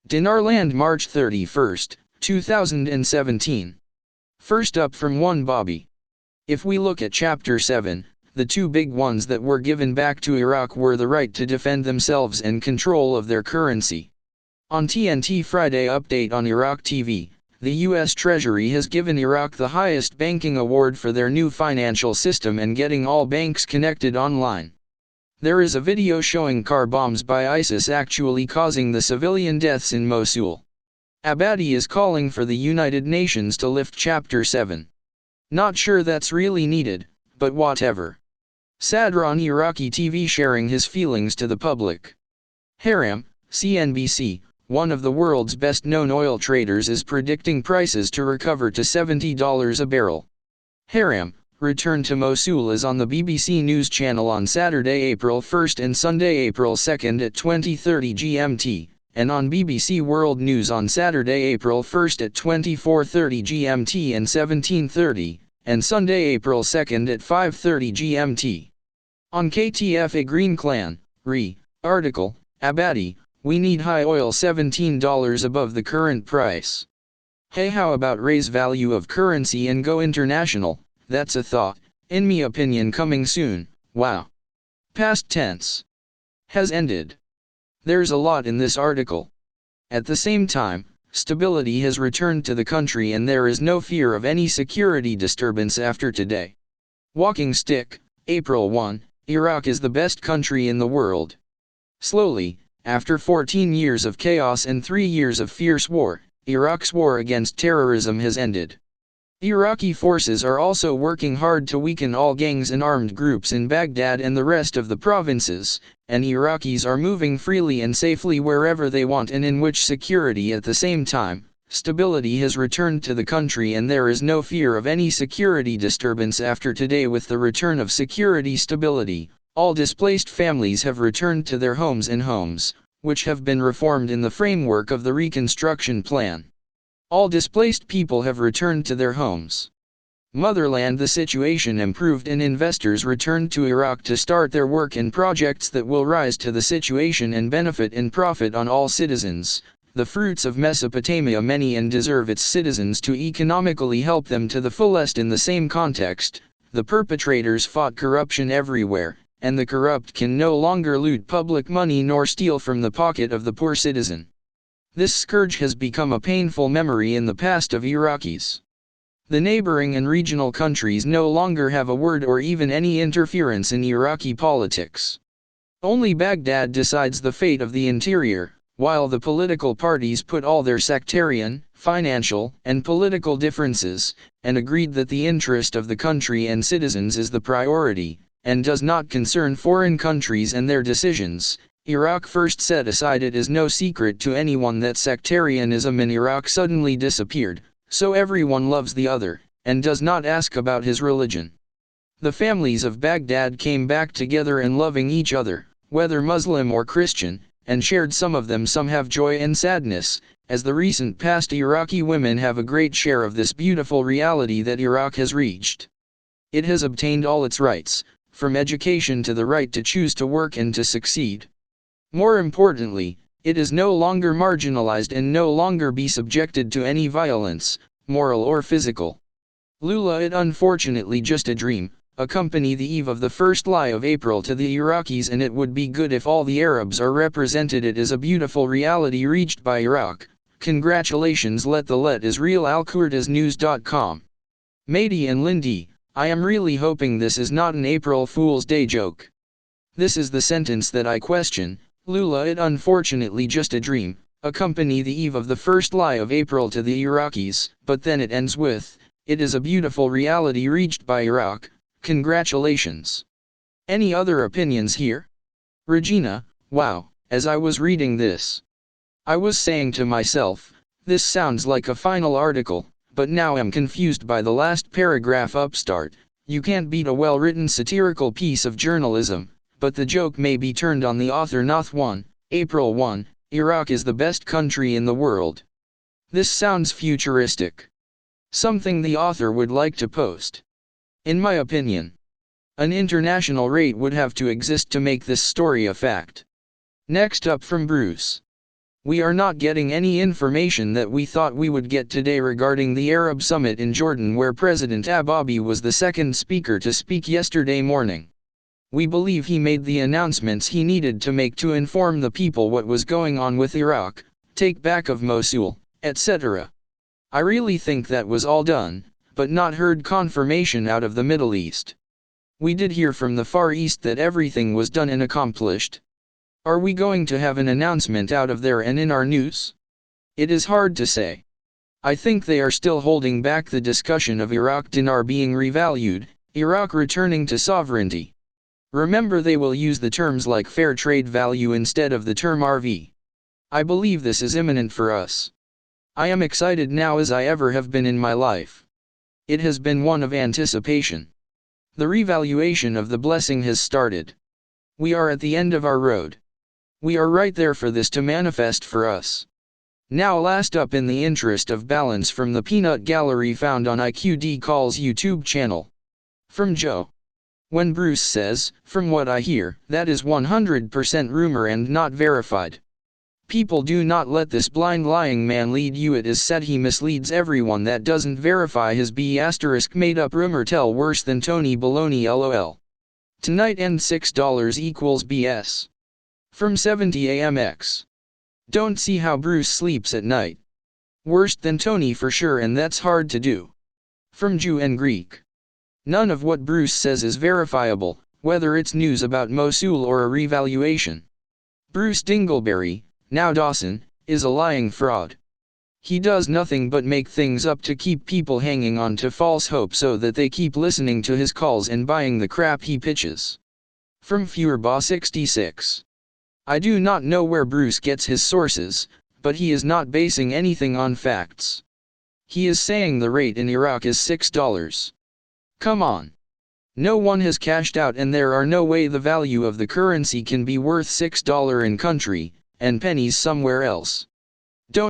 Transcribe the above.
Dinarland March 31, 2017. First up from one Bobby. If we look at Chapter 7, the two big ones that were given back to Iraq were the right to defend themselves and control of their currency. On TNT Friday update on Iraq TV, the U.S. Treasury has given Iraq the highest banking award for their new financial system and getting all banks connected online. There is a video showing car bombs by ISIS actually causing the civilian deaths in Mosul. Abadi is calling for the United Nations to lift Chapter 7. Not sure that's really needed, but whatever. Sadr on Iraqi TV sharing his feelings to the public. Haram, CNBC, one of the world's best-known oil traders, is predicting prices to recover to $70 a barrel. Haram, return to Mosul is on the BBC News Channel on Saturday, April 1 and Sunday, April 2 at 20:30 GMT, and on BBC World News on Saturday, April 1 at 24:30 GMT and 17:30, and Sunday, April 2 at 5:30 GMT. On KTFA Green Clan, article, Abadi, we need high oil $17 above the current price. Hey, how about raise value of currency and go international? That's a thought, in me opinion, coming soon. Wow. Past tense. Has ended. There's a lot in this article. At the same time, stability has returned to the country and there is no fear of any security disturbance after today. Walking Stick, April 1, Iraq is the best country in the world. Slowly, after 14 years of chaos and 3 years of fierce war, Iraq's war against terrorism has ended. Iraqi forces are also working hard to weaken all gangs and armed groups in Baghdad and the rest of the provinces, and Iraqis are moving freely and safely wherever they want and in which security. At the same time, stability has returned to the country and there is no fear of any security disturbance after today. With the return of security stability, all displaced families have returned to their homes and homes, which have been reformed in the framework of the reconstruction plan. All displaced people have returned to their homes. Motherland. The situation improved and investors returned to Iraq to start their work and projects that will rise to the situation and benefit and profit on all citizens. The fruits of Mesopotamia many and deserve its citizens to economically help them to the fullest. In the same context, the perpetrators fought corruption everywhere, and the corrupt can no longer loot public money nor steal from the pocket of the poor citizen. This scourge has become a painful memory in the past of Iraqis. The neighboring and regional countries no longer have a word or even any interference in Iraqi politics. Only Baghdad decides the fate of the interior, while the political parties put all their sectarian, financial, and political differences, and agreed that the interest of the country and citizens is the priority, and does not concern foreign countries and their decisions. Iraq first set aside. It is no secret to anyone that sectarianism in Iraq suddenly disappeared, so everyone loves the other, and does not ask about his religion. The families of Baghdad came back together and loving each other, whether Muslim or Christian, and shared some of them. Some have joy and sadness, as the recent past. Iraqi women have a great share of this beautiful reality that Iraq has reached. It has obtained all its rights, from education to the right to choose to work and to succeed. More importantly, it is no longer marginalized and no longer be subjected to any violence, moral or physical. Lula. It unfortunately just a dream, accompany the eve of the first lie of April to the Iraqis, and it would be good if all the Arabs are represented. It is a beautiful reality reached by Iraq. Congratulations. Let is real. alkurtasnews.com. Mady and Lindy, I am really hoping this is not an April Fool's Day joke. This is the sentence that I question. Lula. It unfortunately just a dream, accompany the eve of the first lie of April to the Iraqis, but then it ends with, it is a beautiful reality reached by Iraq. Congratulations. Any other opinions here? Regina, wow, as I was reading this, I was saying to myself, this sounds like a final article, but now I'm confused by the last paragraph. Upstart, you can't beat a well-written satirical piece of journalism. But the joke may be turned on the author. Noth 1, April 1, Iraq is the best country in the world. This sounds futuristic. Something the author would like to post. In my opinion, an international rate would have to exist to make this story a fact. Next up from Bruce. We are not getting any information that we thought we would get today regarding the Arab summit in Jordan, where President Ababi was the second speaker to speak yesterday morning. We believe he made the announcements he needed to make to inform the people what was going on with Iraq, take back of Mosul, etc. I really think that was all done, but not heard confirmation out of the Middle East. We did hear from the Far East that everything was done and accomplished. Are we going to have an announcement out of there and in our news? It is hard to say. I think they are still holding back the discussion of Iraq dinar being revalued, Iraq returning to sovereignty. Remember, they will use the terms like fair trade value instead of the term RV. I believe this is imminent for us. I am excited now as I ever have been in my life. It has been one of anticipation. The revaluation of the blessing has started. We are at the end of our road. We are right there for this to manifest for us. Now, last up in the interest of balance from the peanut gallery found on IQD Call's YouTube channel. From Joe. When Bruce says, "From what I hear, that is 100% rumor and not verified. People do not let this blind lying man lead you. It is said he misleads everyone. That doesn't verify his made up rumor. Tell worse than Tony Baloney lol. Tonight and $6 equals BS. From 70AMX. Don't see how Bruce sleeps at night. Worse than Tony for sure, and that's hard to do. From Jew and Greek. None of what Bruce says is verifiable, whether it's news about Mosul or a revaluation. Bruce Dingleberry, now Dawson, is a lying fraud. He does nothing but make things up to keep people hanging on to false hope so that they keep listening to his calls and buying the crap he pitches. From Fuhrbaugh66. I do not know where Bruce gets his sources, but he is not basing anything on facts. He is saying the rate in Iraq is $6. Come on. No one has cashed out, and there are no way the value of the currency can be worth $6 in country, and pennies somewhere else.